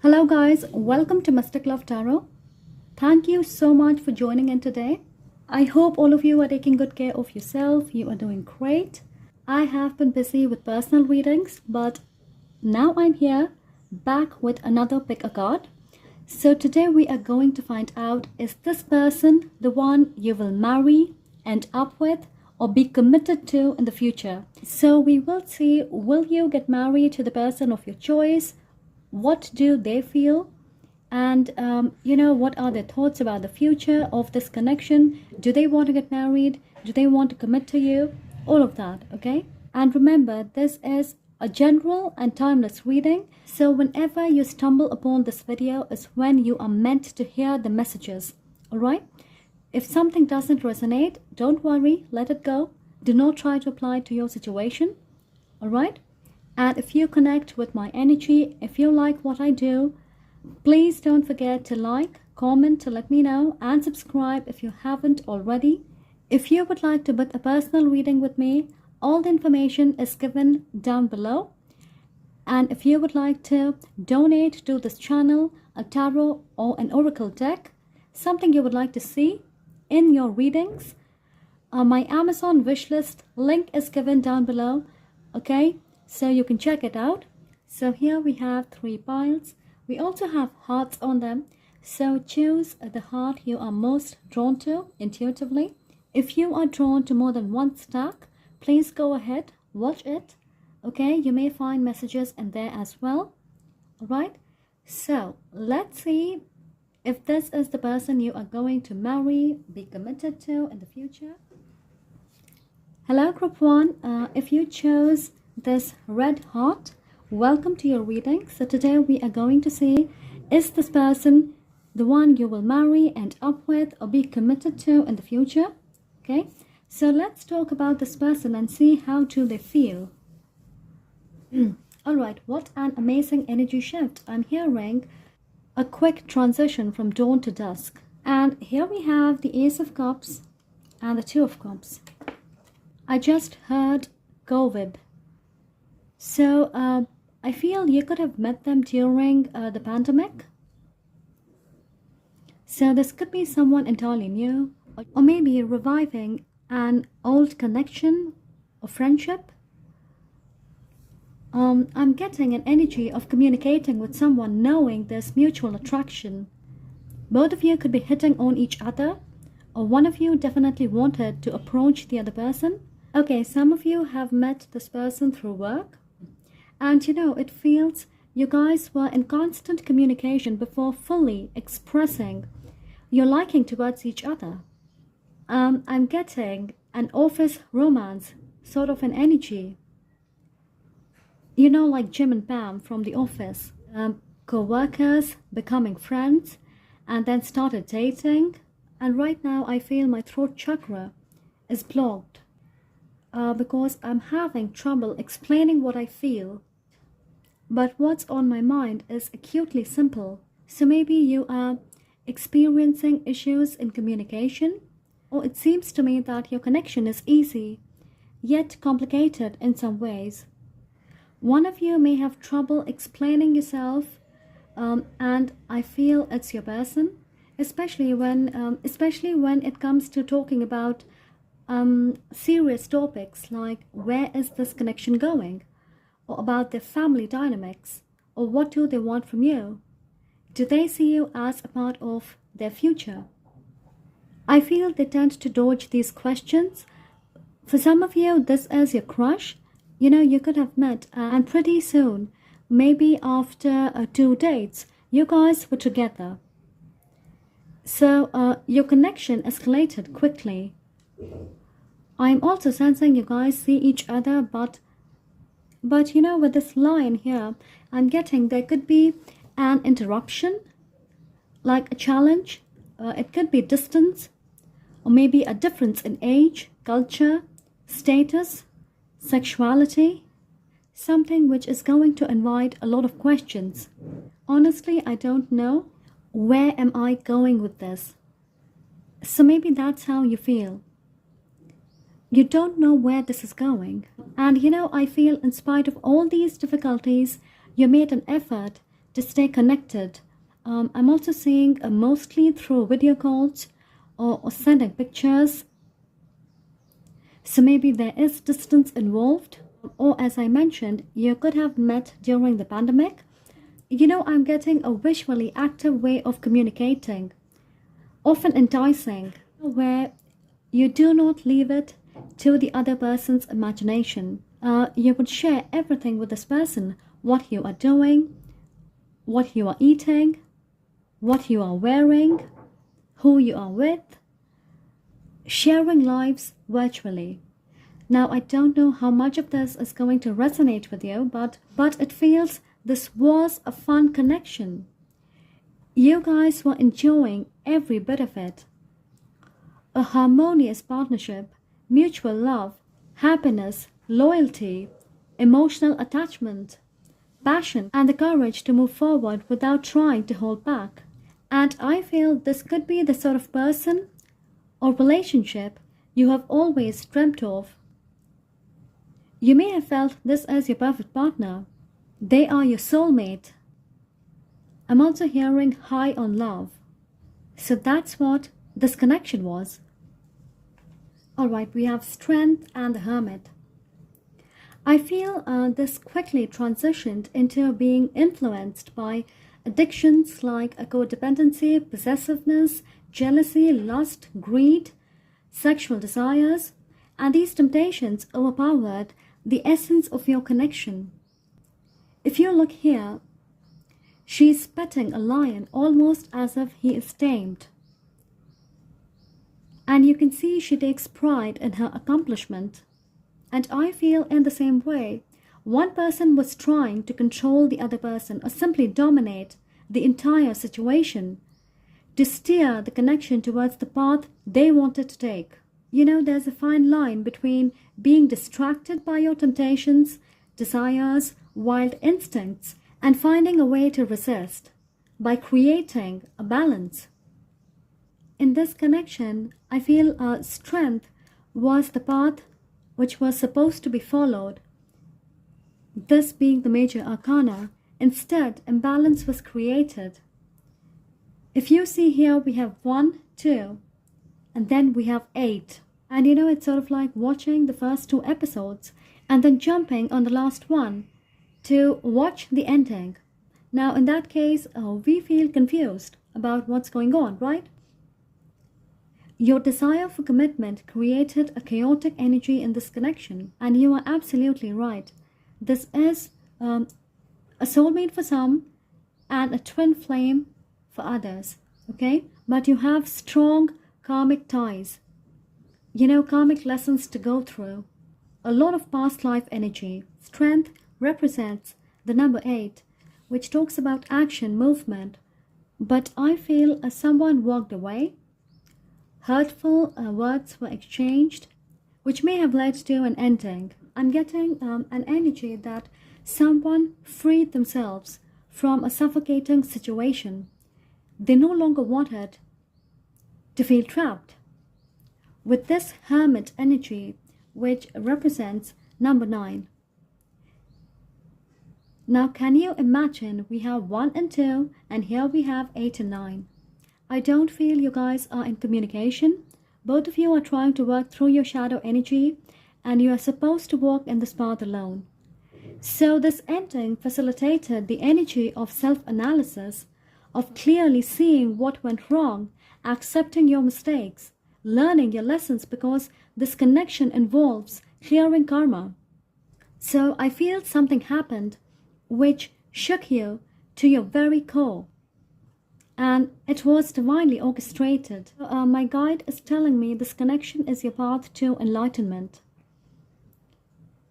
Hello guys, welcome to Mystic Love Tarot. Thank you so much for joining in today. I hope all of you are taking good care of yourself. You are doing great. I have been busy with personal readings, but now I'm here back with another pick a card. So today we are going to find out, is this person the one you will marry, end up with, or be committed to in the future? So we will see, will you get married to the person of your choice? What do they feel? And what are their thoughts about the future of this connection? Do they want to get married? Do they want to commit to you? All of that, okay? And remember, this is a general and timeless reading. So whenever you stumble upon this video is when you are meant to hear the messages, all right? If something doesn't resonate, don't worry, let it go. Do not try to apply it to your situation, all right? And if you connect with my energy, if you like what I do, please don't forget to like, comment to let me know, and subscribe if you haven't already. If you would like to book a personal reading with me, all the information is given down below. And if you would like to donate to this channel, a tarot or an oracle deck, something you would like to see in your readings, my Amazon wishlist link is given down below, okay? So you can check it out. So here we have 3 piles. We also have hearts on them. So choose the heart you are most drawn to intuitively. If you are drawn to more than one stack, please go ahead, watch it. Okay, you may find messages in there as well. Alright, so let's see if this is the person you are going to marry, be committed to in the future. Hello group 1, if you chose this red heart, welcome to your reading. So today we are going to see, is this person the one you will marry, end up with, or be committed to in the future? Okay, so let's talk about this person and see how do they feel. Alright, what an amazing energy shift. I'm hearing a quick transition from dawn to dusk. And here we have the Ace of Cups and the Two of Cups. I just heard COVID. So I feel you could have met them during the pandemic. So this could be someone entirely new, or maybe reviving an old connection or friendship. I'm getting an energy of communicating with someone, knowing there's mutual attraction. Both of you could be hitting on each other, or one of you definitely wanted to approach the other person. Okay, some of you have met this person through work. And it feels you guys were in constant communication before fully expressing your liking towards each other. I'm getting an office romance, sort of an energy. Like Jim and Pam from The Office. Co-workers becoming friends and then started dating. And right now I feel my throat chakra is blocked because I'm having trouble explaining what I feel. But what's on my mind is acutely simple. So maybe you are experiencing issues in communication, or it seems to me that your connection is easy, yet complicated in some ways. One of you may have trouble explaining yourself, and I feel it's your person, especially when it comes to talking about serious topics like where is this connection going? Or about their family dynamics, or what do they want from you? Do they see you as a part of their future? I feel they tend to dodge these questions. For some of you, this is your crush. You could have met, and pretty soon, maybe after 2 dates, you guys were together. So your connection escalated quickly. I'm also sensing you guys see each other, but with this line here, I'm getting there could be an interruption, like a challenge. It could be distance, or maybe a difference in age, culture, status, sexuality. Something which is going to invite a lot of questions. Honestly, I don't know. Where am I going with this? So maybe that's how you feel. You don't know where this is going. And I feel in spite of all these difficulties, you made an effort to stay connected. I'm also seeing mostly through video calls or sending pictures. So maybe there is distance involved, or as I mentioned, you could have met during the pandemic. I'm getting a visually active way of communicating, often enticing, where you do not leave it to the other person's imagination. You would share everything with this person: what you are doing, what you are eating, what you are wearing, who you are with, sharing lives virtually. Now, I don't know how much of this is going to resonate with you, but it feels this was a fun connection. You guys were enjoying every bit of it. A harmonious partnership, mutual love, happiness, loyalty, emotional attachment, passion, and the courage to move forward without trying to hold back. And I feel this could be the sort of person or relationship you have always dreamt of. You may have felt this as your perfect partner. They are your soulmate. I'm also hearing high on love. So that's what this connection was. Alright, we have Strength and the Hermit. I feel this quickly transitioned into being influenced by addictions like codependency, possessiveness, jealousy, lust, greed, sexual desires, and these temptations overpowered the essence of your connection. If you look here, she is petting a lion almost as if he is tamed. And you can see she takes pride in her accomplishment. And I feel in the same way, one person was trying to control the other person or simply dominate the entire situation, to steer the connection towards the path they wanted to take. There's a fine line between being distracted by your temptations, desires, wild instincts, and finding a way to resist by creating a balance. In this connection, I feel strength was the path which was supposed to be followed, this being the major arcana. Instead, imbalance was created. If you see here, we have 1, 2, and then we have 8. And it's sort of like watching the first 2 episodes and then jumping on the last one to watch the ending. Now, in that case, we feel confused about what's going on, right? Your desire for commitment created a chaotic energy in this connection, and you are absolutely right. This is a soulmate for some and a twin flame for others, okay? But you have strong karmic ties, karmic lessons to go through, a lot of past life energy. Strength represents the number 8, which talks about action, movement. But I feel someone walked away. Hurtful words were exchanged, which may have led to an ending. I'm getting an energy that someone freed themselves from a suffocating situation. They no longer wanted to feel trapped. With this hermit energy, which represents number 9. Now, can you imagine we have 1 and 2, and here we have 8 and 9. I don't feel you guys are in communication. Both of you are trying to work through your shadow energy, and you are supposed to walk in this path alone. So this ending facilitated the energy of self-analysis, of clearly seeing what went wrong, accepting your mistakes, learning your lessons, because this connection involves clearing karma. So I feel something happened which shook you to your very core. And it was divinely orchestrated. My guide is telling me this connection is your path to enlightenment.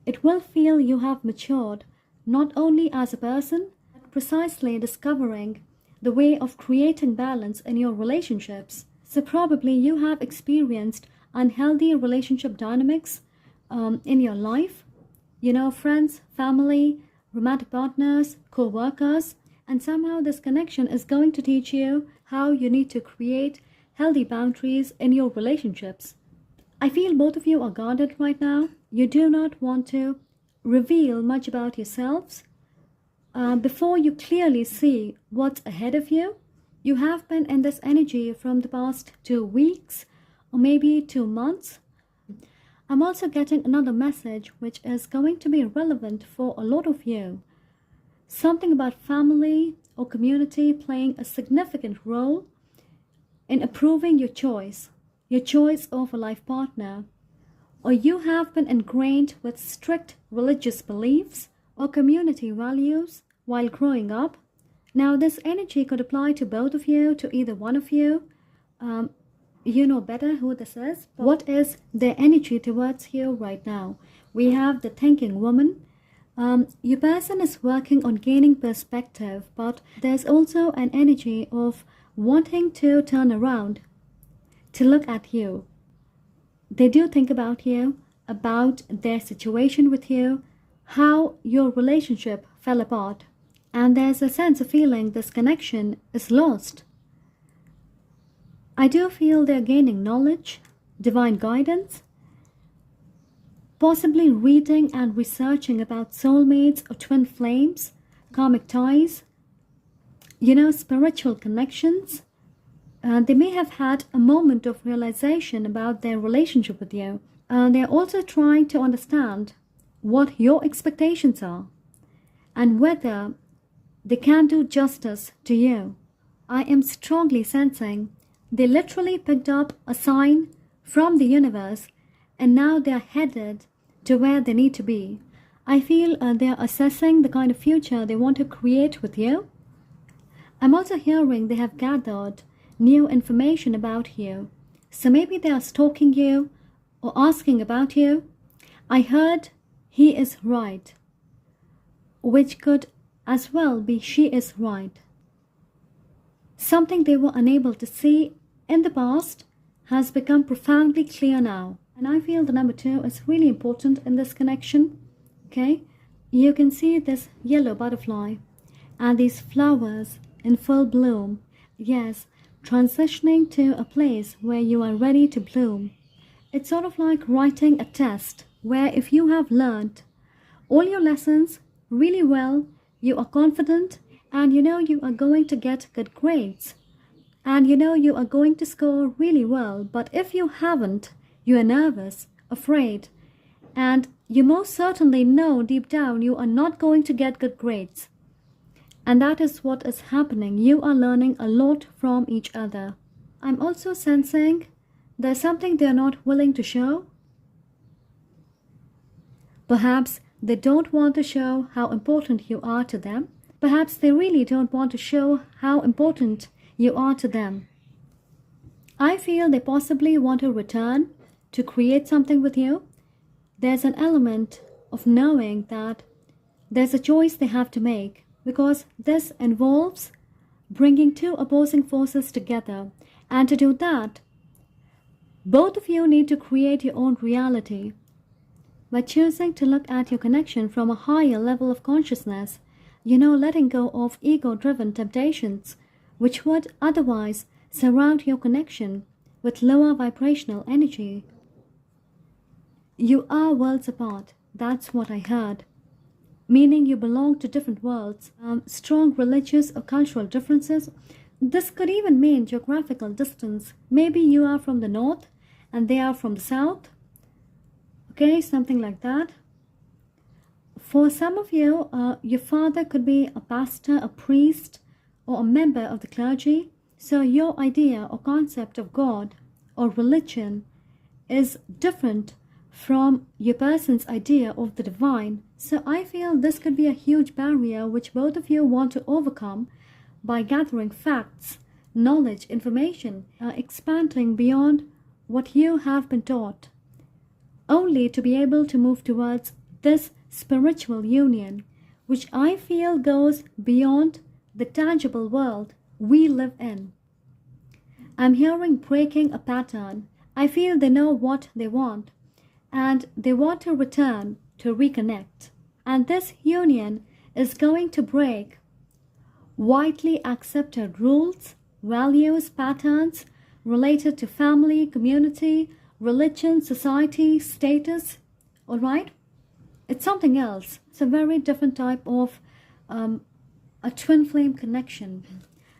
It will feel you have matured, not only as a person, but precisely discovering the way of creating balance in your relationships. So probably you have experienced unhealthy relationship dynamics in your life. Friends, family, romantic partners, co-workers. And somehow this connection is going to teach you how you need to create healthy boundaries in your relationships. I feel both of you are guarded right now. You do not want to reveal much about yourselves. before you clearly see what's ahead of you. You have been in this energy from the past 2 weeks or maybe 2 months. I'm also getting another message which is going to be relevant for a lot of you. Something about family or community playing a significant role in approving your choice of a life partner, or you have been ingrained with strict religious beliefs or community values while growing up. Now, this energy could apply to both of you, to either one of you. You know better who this is. What is their energy towards you right now? We have the thinking woman. Your person is working on gaining perspective, but there's also an energy of wanting to turn around to look at you. They do think about you, about their situation with you, how your relationship fell apart, and there's a sense of feeling this connection is lost. I do feel they're gaining knowledge, divine guidance, possibly reading and researching about soulmates or twin flames, karmic ties, spiritual connections. They may have had a moment of realization about their relationship with you. They're also trying to understand what your expectations are and whether they can do justice to you. I am strongly sensing they literally picked up a sign from the universe and now they're headed to where they need to be. I feel they're assessing the kind of future they want to create with you. I'm also hearing they have gathered new information about you. So maybe they are stalking you or asking about you. I heard he is right, which could as well be she is right. Something they were unable to see in the past has become profoundly clear now. And I feel the number 2 is really important in this connection. Okay? You can see this yellow butterfly and these flowers in full bloom. Yes, transitioning to a place where you are ready to bloom. It's sort of like writing a test where if you have learned all your lessons really well, you are confident and you are going to get good grades. And you are going to score really well. But if you haven't, you are nervous, afraid, and you most certainly know deep down you are not going to get good grades. And that is what is happening. You are learning a lot from each other. I'm also sensing there's something they're not willing to show. Perhaps they don't want to show how important you are to them. Perhaps they really don't want to show how important you are to them. I feel they possibly want to return to create something with you. There's an element of knowing that there's a choice they have to make, because this involves bringing two opposing forces together. And to do that, both of you need to create your own reality by choosing to look at your connection from a higher level of consciousness, letting go of ego-driven temptations, which would otherwise surround your connection with lower vibrational energy. You are worlds apart, that's what I heard. Meaning you belong to different worlds, strong religious or cultural differences. This could even mean geographical distance. Maybe you are from the north and they are from the south. Okay, something like that. For some of you, your father could be a pastor, a priest, or a member of the clergy. So your idea or concept of God or religion is different from your person's idea of the divine. So I feel this could be a huge barrier which both of you want to overcome by gathering facts, knowledge, information, expanding beyond what you have been taught, only to be able to move towards this spiritual union, which I feel goes beyond the tangible world we live in. I'm hearing breaking a pattern. I feel they know what they want, and they want to return to reconnect. And this union is going to break widely accepted rules, values, patterns related to family, community, religion, society, status. All right? It's something else. It's a very different type of a twin flame connection.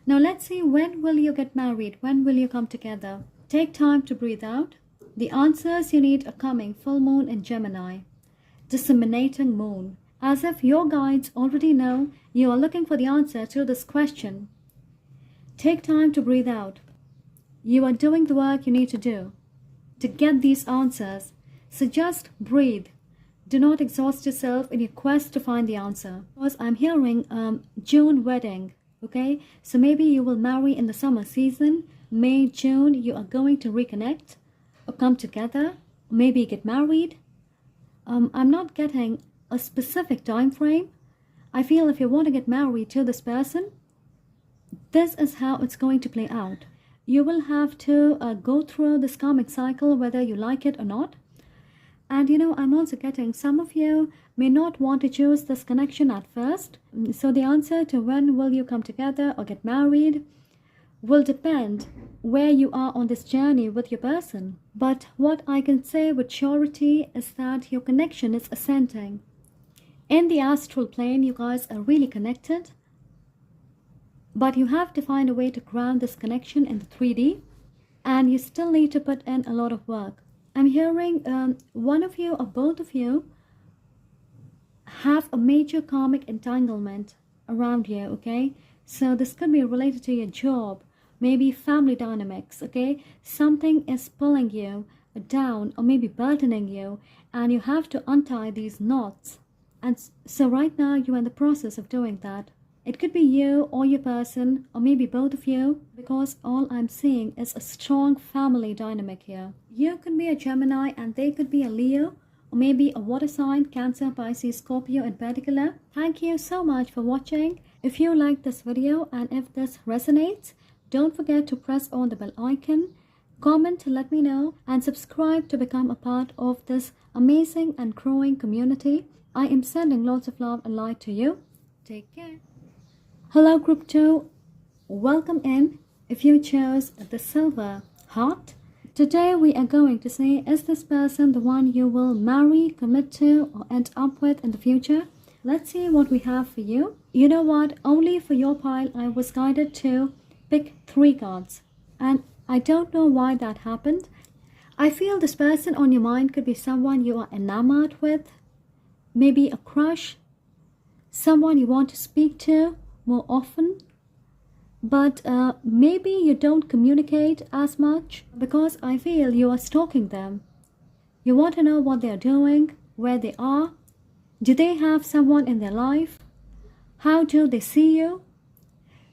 Now let's see, when will you get married? When will you come together? Take time to breathe out. The answers you need are coming. Full moon in Gemini. Disseminating moon. As if your guides already know you are looking for the answer to this question. Take time to breathe out. You are doing the work you need to do to get these answers. So just breathe. Do not exhaust yourself in your quest to find the answer. Because I'm hearing June wedding. Okay, so maybe you will marry in the summer season. May, June, you are going to reconnect or come together, or maybe get married. I'm not getting a specific time frame. I feel if you want to get married to this person, this is how it's going to play out. You will have to go through this karmic cycle whether you like it or not. And I'm also getting some of you may not want to choose this connection at first. So the answer to when will you come together or get married will depend where you are on this journey with your person. But what I can say with surety is that your connection is ascending. In the astral plane, you guys are really connected. But you have to find a way to ground this connection in the 3D. And you still need to put in a lot of work. I'm hearing one of you or both of you have a major karmic entanglement around you, okay? So this could be related to your job, maybe family dynamics, okay? Something is pulling you down or maybe burdening you, and you have to untie these knots. And so right now you're in the process of doing that. It could be you or your person, or maybe both of you, because all I'm seeing is a strong family dynamic here. You could be a Gemini and they could be a Leo, or maybe a water sign, Cancer, Pisces, Scorpio in particular. Thank you so much for watching. If you like this video and if this resonates, don't forget to press on the bell icon, comment to let me know, and subscribe to become a part of this amazing and growing community. I am sending lots of love and light to you. Take care. Hello group 2, welcome in. If you chose the silver heart, today we are going to see, is this person the one you will marry, commit to, or end up with in the future? Let's see what we have for you. You know what, only for your pile I was guided to pick 3 cards, and I don't know why that happened. I feel this person on your mind could be someone you are enamored with, maybe a crush, someone you want to speak to more often, but maybe you don't communicate as much because I feel you are stalking them. You want to know what they are doing, where they are, do they have someone in their life, how do they see you.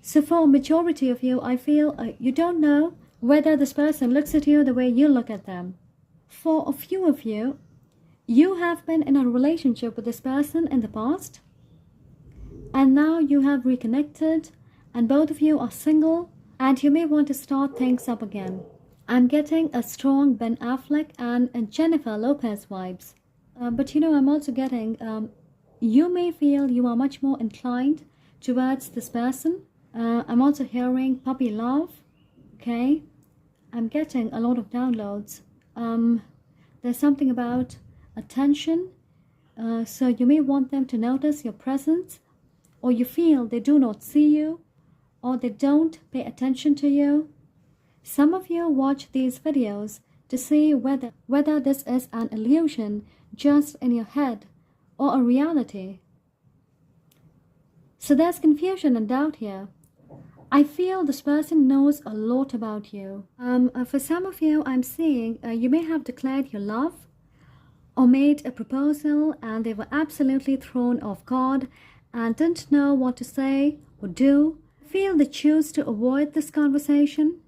So for a majority of you, I feel you don't know whether this person looks at you the way you look at them. For a few of you, you have been in a relationship with this person in the past, and now you have reconnected and both of you are single and you may want to start things up again. I'm getting a strong Ben Affleck and Jennifer Lopez vibes. But I'm also getting, you may feel you are much more inclined towards this person. I'm also hearing puppy love, okay? I'm getting a lot of downloads. There's something about attention. So you may want them to notice your presence, or you feel they do not see you, or they don't pay attention to you. Some of you watch these videos to see whether this is an illusion just in your head or a reality. So there's confusion and doubt here. I feel this person knows a lot about you. For some of you, I'm seeing you may have declared your love or made a proposal and they were absolutely thrown off guard and didn't know what to say or do. Feel they choose to avoid this conversation,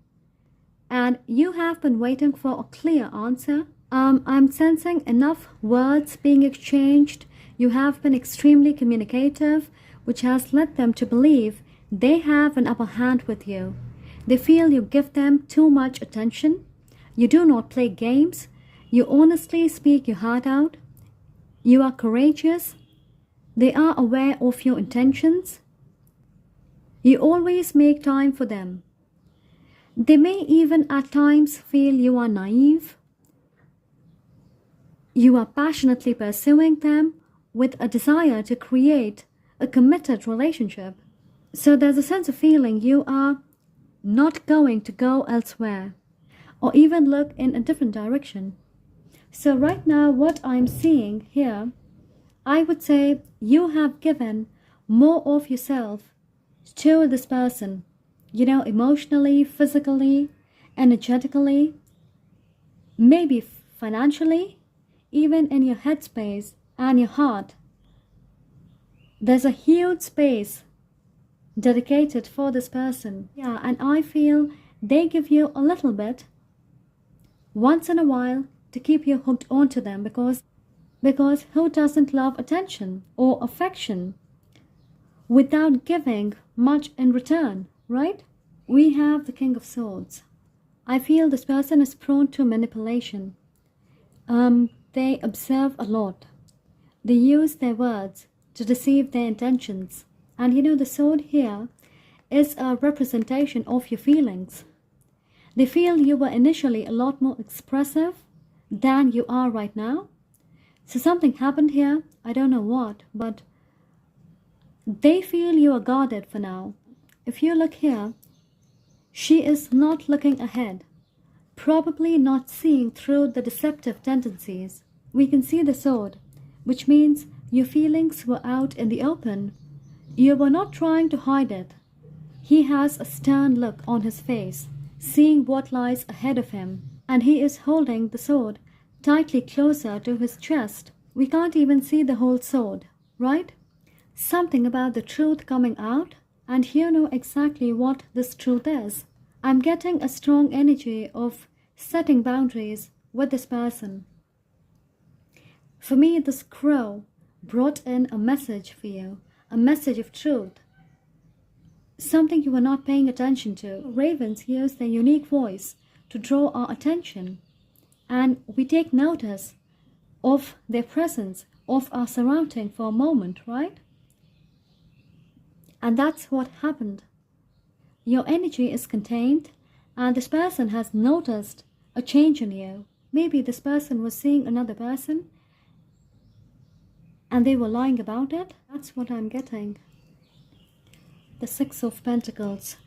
and you have been waiting for a clear answer. I'm sensing enough words being exchanged. You have been extremely communicative, which has led them to believe they have an upper hand with you. They feel you give them too much attention. You do not play games. You honestly speak your heart out. You are courageous. They are aware of your intentions. You always make time for them. They may even at times feel you are naive. You are passionately pursuing them with a desire to create a committed relationship. So there's a sense of feeling you are not going to go elsewhere or even look in a different direction. So right now, what I'm seeing here, I would say you have given more of yourself to this person, emotionally, physically, energetically, maybe financially, even in your headspace and your heart. There's a huge space dedicated for this person. Yeah, and I feel they give you a little bit once in a while to keep you hooked onto them, because who doesn't love attention or affection without giving much in return, right? We have the King of Swords. I feel this person is prone to manipulation. They observe a lot. They use their words to deceive their intentions. And the sword here is a representation of your feelings. They feel you were initially a lot more expressive than you are right now. So something happened here, I don't know what, but they feel you are guarded for now. If you look here, she is not looking ahead, probably not seeing through the deceptive tendencies. We can see the sword, which means your feelings were out in the open. You were not trying to hide it. He has a stern look on his face, seeing what lies ahead of him, and he is holding the sword tightly closer to his chest. We can't even see the whole sword, right? Something about the truth coming out, and you know exactly what this truth is. I'm getting a strong energy of setting boundaries with this person. For me, this crow brought in a message for you, a message of truth, something you were not paying attention to. Ravens use their unique voice to draw our attention, and we take notice of their presence, of our surrounding for a moment, right? And that's what happened. Your energy is contained, and this person has noticed a change in you. Maybe this person was seeing another person and they were lying about it. That's what I'm getting. The Six of Pentacles.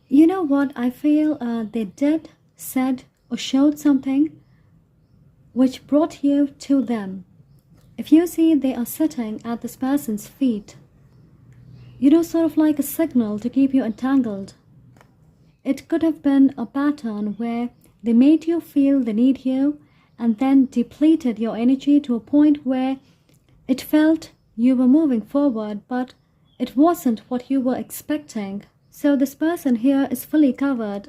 You know what? I feel they did, said, or showed something which brought you to them. If you see they are sitting at this person's feet, sort of like a signal to keep you entangled. It could have been a pattern where they made you feel they need you and then depleted your energy to a point where it felt you were moving forward, but it wasn't what you were expecting. So this person here is fully covered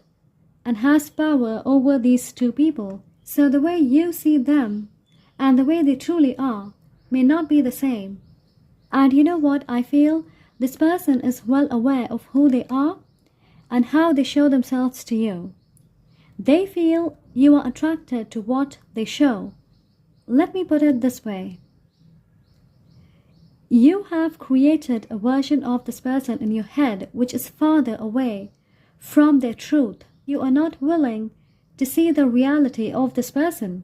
and has power over these two people. So the way you see them and the way they truly are may not be the same. And you know what? I feel this person is well aware of who they are and how they show themselves to you. They feel you are attracted to what they show. Let me put it this way. You have created a version of this person in your head which is farther away from their truth. You are not willing to see the reality of this person.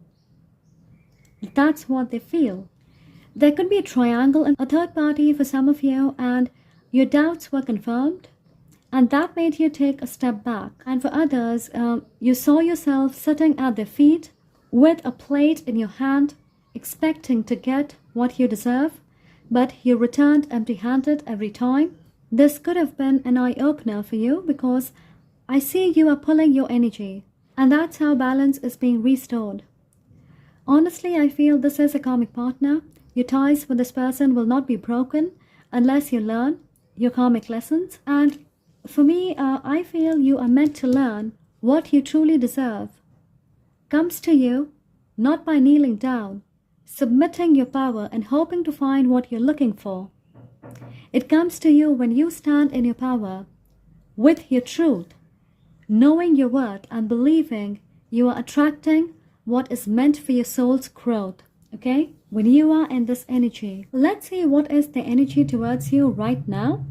That's what they feel. There could be a triangle and a third party for some of you, and your doubts were confirmed, and that made you take a step back. And for others, you saw yourself sitting at their feet with a plate in your hand, expecting to get what you deserve, but you returned empty-handed every time. This could have been an eye-opener for you, because I see you are pulling your energy, and that's how balance is being restored. Honestly, I feel this is a karmic partner. Your ties with this person will not be broken unless you learn your karmic lessons. And for me, I feel you are meant to learn what you truly deserve. Comes to you not by kneeling down, submitting your power and hoping to find what you're looking for. It comes to you when you stand in your power, with your truth, knowing your worth and believing you are attracting what is meant for your soul's growth. Okay? When you are in this energy, let's see what is the energy towards you right now.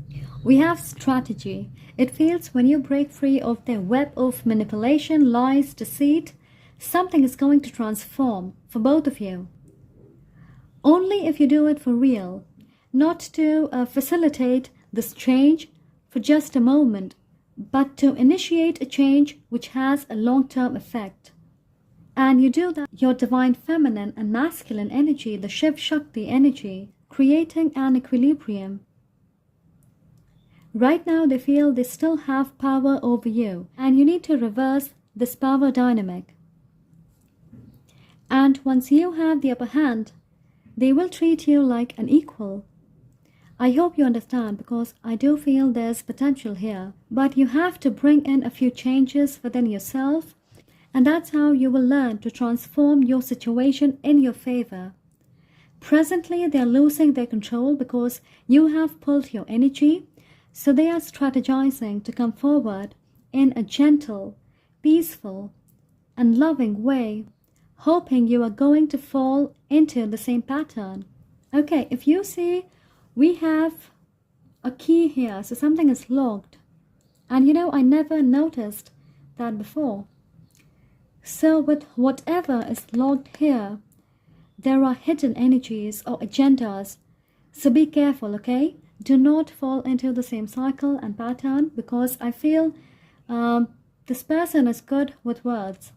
We have strategy. It feels when you break free of the web of manipulation, lies, deceit, something is going to transform for both of you. Only if you do it for real, not to facilitate this change, for just a moment, but to initiate a change which has a long-term effect. And you do that, your divine feminine and masculine energy, the Shiv Shakti energy, creating an equilibrium. Right now they feel they still have power over you, and you need to reverse this power dynamic. And once you have the upper hand, they will treat you like an equal. I hope you understand, because I do feel there's potential here. But you have to bring in a few changes within yourself, and that's how you will learn to transform your situation in your favor. Presently, they are losing their control because you have pulled your energy, so they are strategizing to come forward in a gentle, peaceful, and loving way, hoping you are going to fall into the same pattern. Okay, if you see, we have a key here, so something is locked. And you know, I never noticed that before. So with whatever is locked here, there are hidden energies or agendas. So be careful, okay? Do not fall into the same cycle and pattern, because I feel this person is good with words.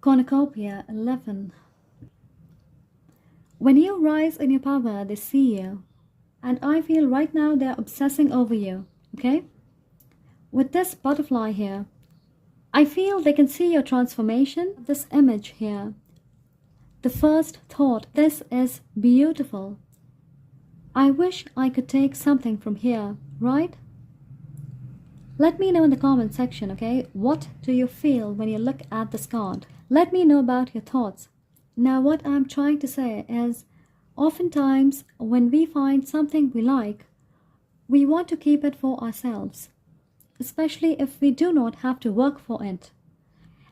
Cornucopia 11. When you rise in your power, they see you. And I feel right now they're obsessing over you, okay? With this butterfly here, I feel they can see your transformation. This image here, the first thought, this is beautiful. I wish I could take something from here, right? Let me know in the comment section, okay? What do you feel when you look at this card? Let me know about your thoughts. Now, what I'm trying to say is, oftentimes when we find something we like, we want to keep it for ourselves, especially if we do not have to work for it.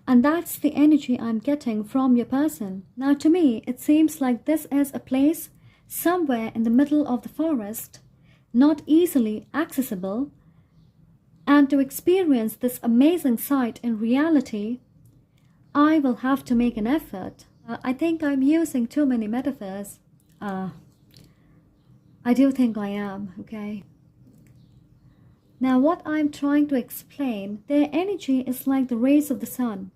And that's the energy I'm getting from your person. Now, to me, it seems like this is a place somewhere in the middle of the forest, not easily accessible, and to experience this amazing sight in reality, I will have to make an effort. I think I'm using too many metaphors. I do think I am, okay? Now, what I'm trying to explain, their energy is like the rays of the sun.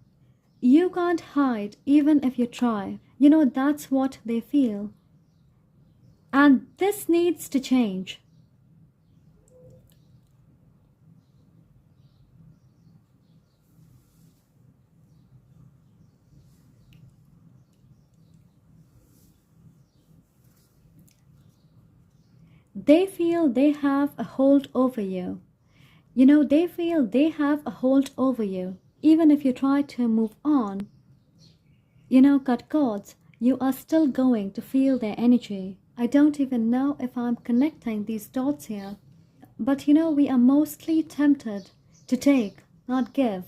You can't hide even if you try. You know, that's what they feel. And this needs to change. They feel they have a hold over you. You know, they feel they have a hold over you. Even if you try to move on, you know, cut cords, you are still going to feel their energy. I don't even know if I'm connecting these dots here. But you know, we are mostly tempted to take, not give.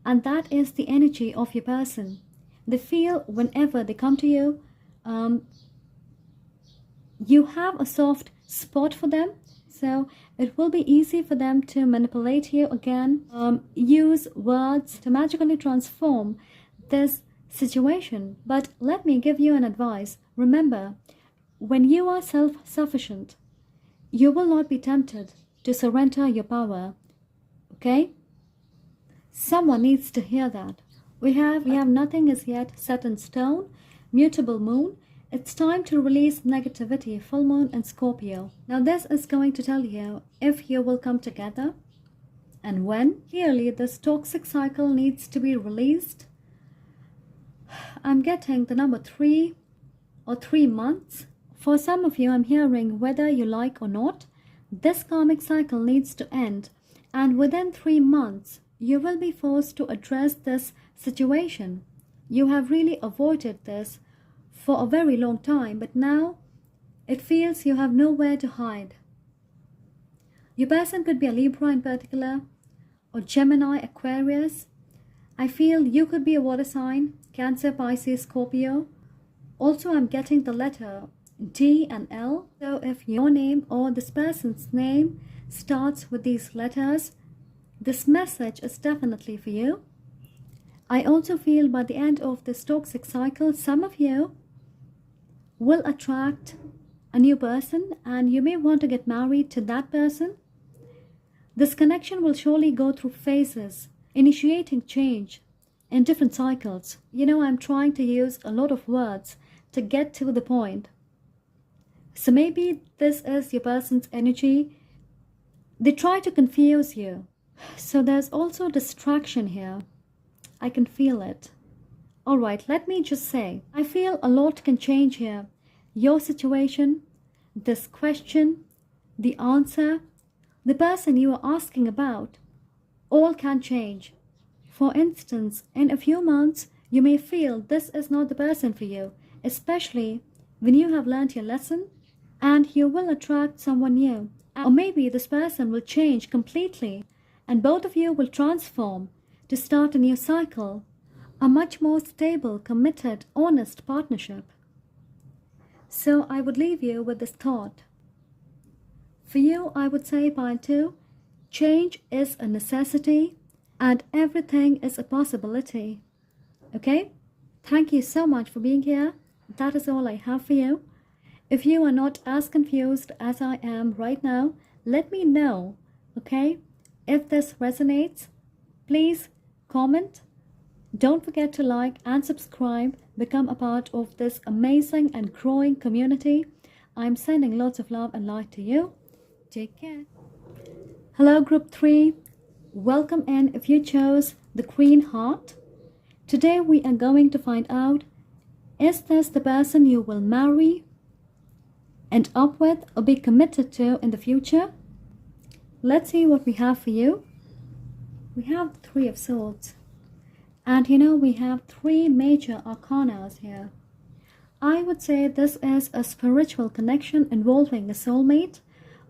And that is the energy of your person. They feel whenever they come to you, you have a soft spot for them, so it will be easy for them to manipulate you again, use words to magically transform this situation. But let me give you an advice. Remember, when you are self-sufficient, you will not be tempted to surrender your power, okay? Someone needs to hear that. We have nothing is yet set in stone, mutable moon. It's time to release negativity, full moon and Scorpio. Now this is going to tell you if you will come together and when. Clearly this toxic cycle needs to be released. I'm getting the number 3 or 3 months. For some of you, I'm hearing whether you like or not, this karmic cycle needs to end. And within 3 months, you will be forced to address this situation. You have really avoided this for a very long time, but now it feels you have nowhere to hide. Your person could be a Libra in particular, or Gemini, Aquarius. I feel you could be a water sign, Cancer, Pisces, Scorpio. Also, I'm getting the letter D and L. So if your name or this person's name starts with these letters, this message is definitely for you. I also feel by the end of this toxic cycle, some of you will attract a new person and you may want to get married to that person. This connection will surely go through phases, initiating change in different cycles. I'm trying to use a lot of words to get to the point. So maybe this is your person's energy. They try to confuse you. So there's also distraction here. I can feel it. Alright, let me just say, I feel a lot can change here. Your situation, this question, the answer, the person you are asking about, all can change. For instance, in a few months, you may feel this is not the person for you, especially when you have learned your lesson and you will attract someone new. Or maybe this person will change completely and both of you will transform to start a new cycle, a much more stable, committed, honest partnership. So I would leave you with this thought. For you, I would say, pile 2, change is a necessity and everything is a possibility. Okay? Thank you so much for being here. That is all I have for you. If you are not as confused as I am right now, let me know. Okay? If this resonates, please comment. Don't forget to like and subscribe. Become a part of this amazing and growing community. I'm sending lots of love and light to you. Take care. Hello, Group 3. Welcome in if you chose the Queen Heart. Today we are going to find out, is this the person you will marry, end up with, or be committed to in the future? Let's see what we have for you. We have the 3 of Swords. And we have 3 major arcanas here. I would say this is a spiritual connection involving a soulmate.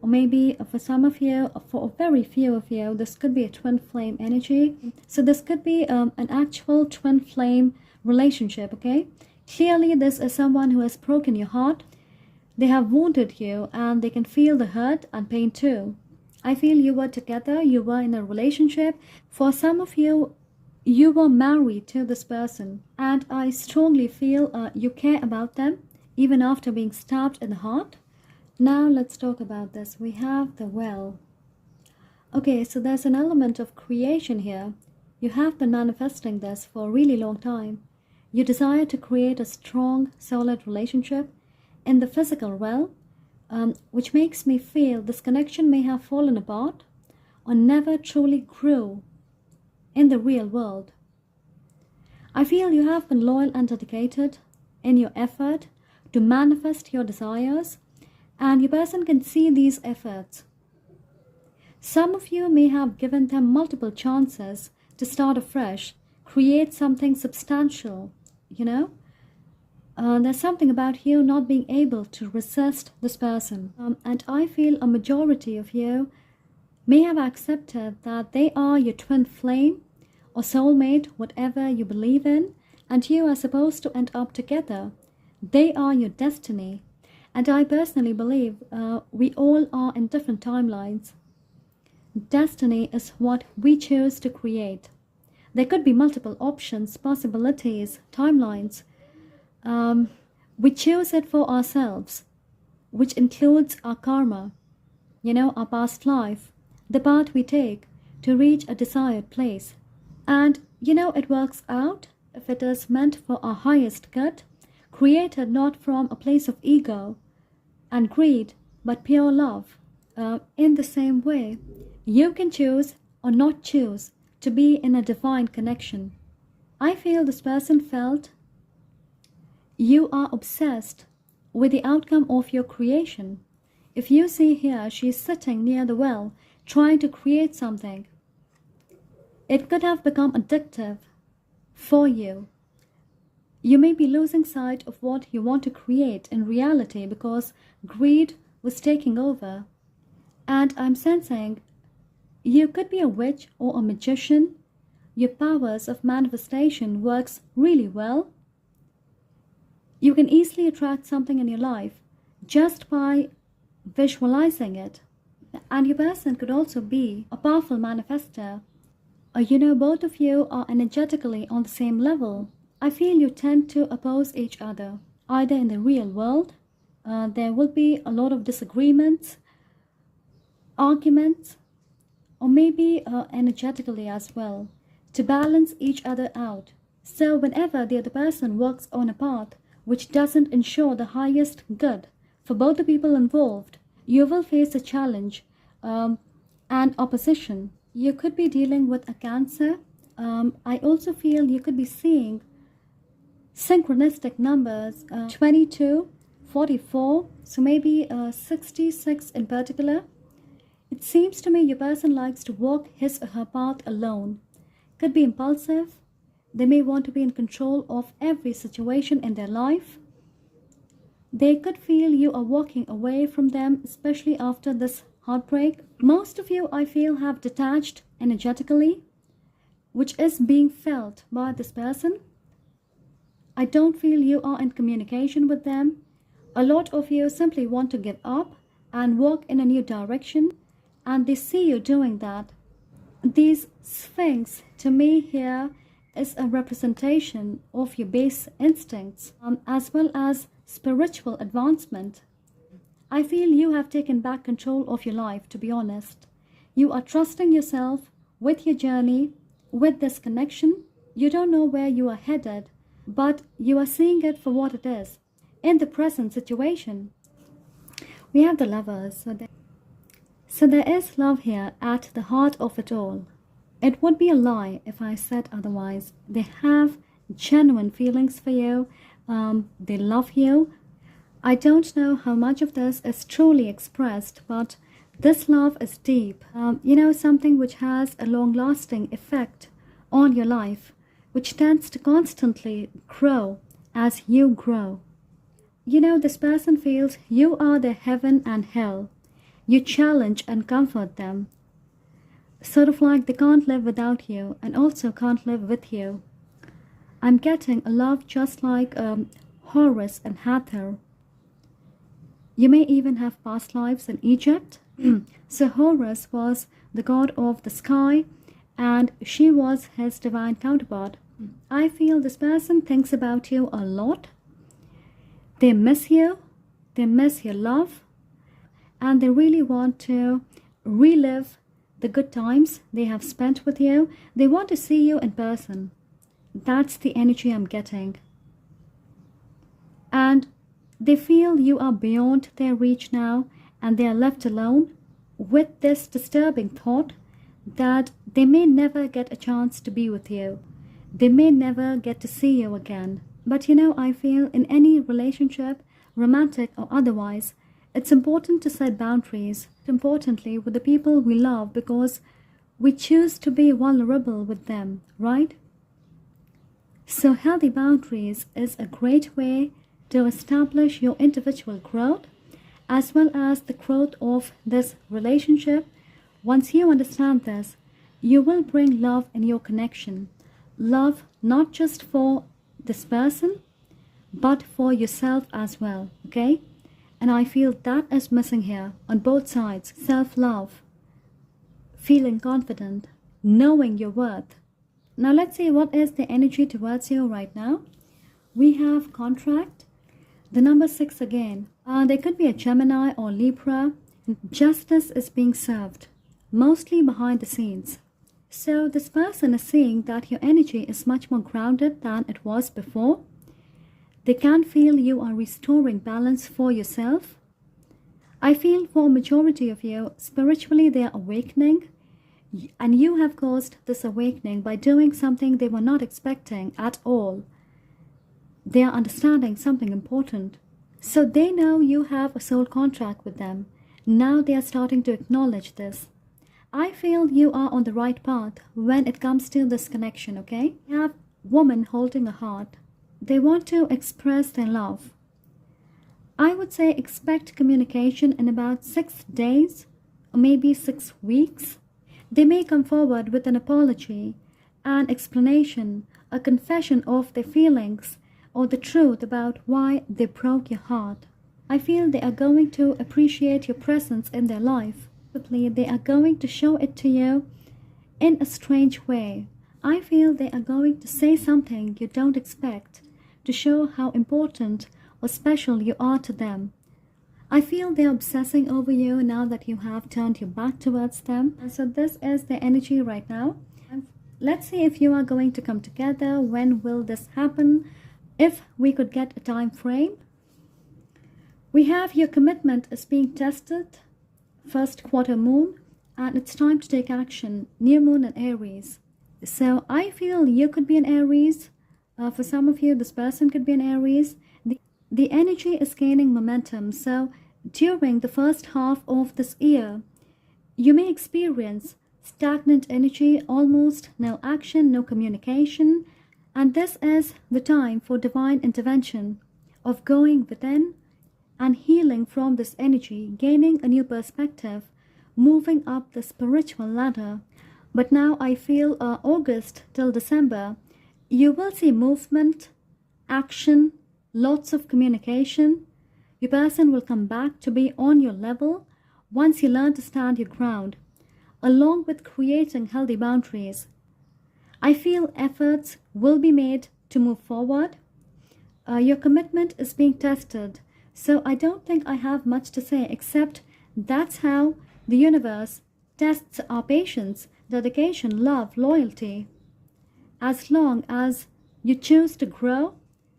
Or maybe for some of you, for very few of you, this could be a twin flame energy. So this could be an actual twin flame relationship, okay? Clearly, this is someone who has broken your heart. They have wounded you and they can feel the hurt and pain too. I feel you were together, you were in a relationship. For some of you, you were married to this person. And I strongly feel you care about them, even after being stabbed in the heart. Now let's talk about this. We have the Well. Okay, so there's an element of creation here. You have been manifesting this for a really long time. You desire to create a strong, solid relationship in the physical realm, which makes me feel this connection may have fallen apart or never truly grew in the real world. I feel you have been loyal and dedicated in your effort to manifest your desires, and your person can see these efforts. Some of you may have given them multiple chances to start afresh, create something substantial, There's something about you not being able to resist this person. And I feel a majority of you may have accepted that they are your twin flame or soulmate, whatever you believe in, and you are supposed to end up together. They are your destiny. And I personally believe we all are in different timelines. Destiny is what we choose to create. There could be multiple options, possibilities, timelines. We choose it for ourselves, which includes our karma, our past life, the path we take to reach a desired place. And, it works out if it is meant for our highest good, created not from a place of ego and greed, but pure love. In the same way, you can choose or not choose to be in a divine connection. I feel this person felt you are obsessed with the outcome of your creation. If you see here, she's sitting near the well, trying to create something. It could have become addictive for you. You may be losing sight of what you want to create in reality because greed was taking over. And I'm sensing you could be a witch or a magician. Your powers of manifestation works really well. You can easily attract something in your life just by visualizing it. And your person could also be a powerful manifester. Both of you are energetically on the same level. I feel you tend to oppose each other, either in the real world. There will be a lot of disagreements, arguments, or maybe energetically as well, to balance each other out. So, whenever the other person walks on a path which doesn't ensure the highest good for both the people involved, you will face a challenge and opposition. You could be dealing with a Cancer. I also feel you could be seeing synchronistic numbers 22, 44, so maybe 66 in particular. It seems to me your person likes to walk his or her path alone. Could be impulsive. They may want to be in control of every situation in their life. They could feel you are walking away from them, especially after this heartbreak. Most of you, I feel, have detached energetically, which is being felt by this person. I don't feel you are in communication with them. A lot of you simply want to give up and walk in a new direction, and they see you doing that. These Sphinx, to me here, is a representation of your base instincts as well as spiritual advancement. I feel you have taken back control of your life, to be honest. You are trusting yourself with your journey, with this connection. You don't know where you are headed, but you are seeing it for what it is. In the present situation, we have the Lovers. So there is love here at the heart of it all. It would be a lie if I said otherwise. They have genuine feelings for you. They love you. I don't know how much of this is truly expressed, but this love is deep. Something which has a long-lasting effect on your life, which tends to constantly grow as you grow. This person feels you are their heaven and hell. You challenge and comfort them. Sort of like they can't live without you and also can't live with you. I'm getting a love just like Horus and Hathor. You may even have past lives in Egypt. So Horus was the god of the sky and she was his divine counterpart. I feel this person thinks about you a lot. They miss you. They miss your love. And they really want to relive the good times they have spent with you. They want to see you in person. That's the energy I'm getting. And they feel you are beyond their reach now and they are left alone with this disturbing thought that they may never get a chance to be with you. They may never get to see you again. But I feel in any relationship, romantic or otherwise, it's important to set boundaries, importantly with the people we love, because we choose to be vulnerable with them, right? So healthy boundaries is a great way to establish your individual growth as well as the growth of this relationship. Once you understand this, you will bring love in your connection. Love not just for this person, but for yourself as well, okay? And I feel that is missing here on both sides. Self-love, feeling confident, knowing your worth. Now let's see what is the energy towards you right now. We have contract, the number 6 again. There could be a Gemini or Libra. Justice is being served, mostly behind the scenes. So this person is seeing that your energy is much more grounded than it was before. They can feel you are restoring balance for yourself. I feel for a majority of you, spiritually they are awakening, and you have caused this awakening by doing something they were not expecting at all. They are understanding something important. So they know you have a soul contract with them. Now they are starting to acknowledge this. I feel you are on the right path when it comes to this connection, okay? You have woman holding a heart. They want to express their love. I would say expect communication in about 6 days or maybe 6 weeks. They may come forward with an apology, an explanation, a confession of their feelings, or the truth about why they broke your heart. I feel they are going to appreciate your presence in their life. They are going to show it to you in a strange way. I feel they are going to say something you don't expect to show how important or special you are to them. I feel they're obsessing over you now that you have turned your back towards them. And so this is the energy right now. And let's see if you are going to come together. When will this happen? If we could get a time frame. We have your commitment is being tested. First quarter moon. And it's time to take action. New moon in Aries. So I feel you could be an Aries. For some of you, this person could be an Aries. The energy is gaining momentum. So during the first half of this year, you may experience stagnant energy, almost no action, no communication. And this is the time for divine intervention, of going within and healing from this energy, gaining a new perspective, moving up the spiritual ladder. But now I feel August till December, you will see movement, action, lots of communication. Your person will come back to be on your level once you learn to stand your ground, along with creating healthy boundaries. I feel efforts will be made to move forward. Your commitment is being tested, so I don't think I have much to say except that's how the universe tests our patience, dedication, love, loyalty. As long as you choose to grow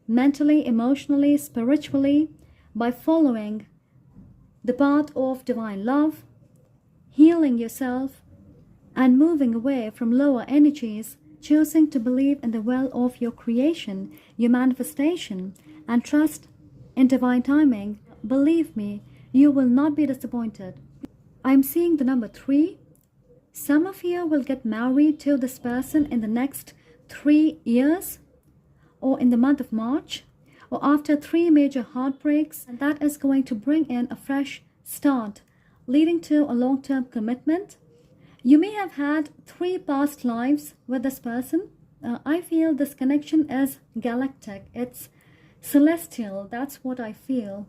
mentally, emotionally, spiritually, by following the path of divine love, healing yourself, and moving away from lower energies, choosing to believe in the will of your creation, your manifestation, and trust in divine timing, believe me, you will not be disappointed. I'm seeing the number 3. Some of you will get married to this person in the next 3 years, or in the month of March, or after 3 major heartbreaks, and that is going to bring in a fresh start, leading to a long-term commitment. You may have had 3 past lives with this person. I feel this connection is galactic. It's celestial. That's what I feel.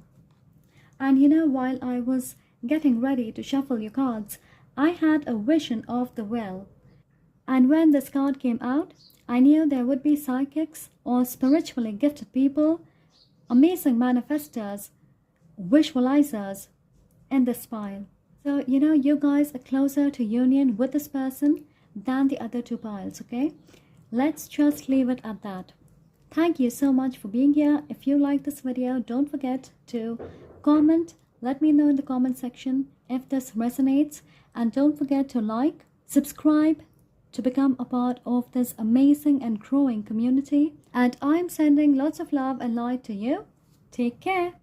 And you know, while I was getting ready to shuffle your cards, I had a vision of the well. And when this card came out, I knew there would be psychics or spiritually gifted people, amazing manifestors, visualizers in this pile. So, you know, you guys are closer to union with this person than the other 2 piles, okay? Let's just leave it at that. Thank you so much for being here. If you like this video, don't forget to comment. Let me know in the comment section if this resonates. And don't forget to like, subscribe to become a part of this amazing and growing community. And I'm sending lots of love and light to you. Take care.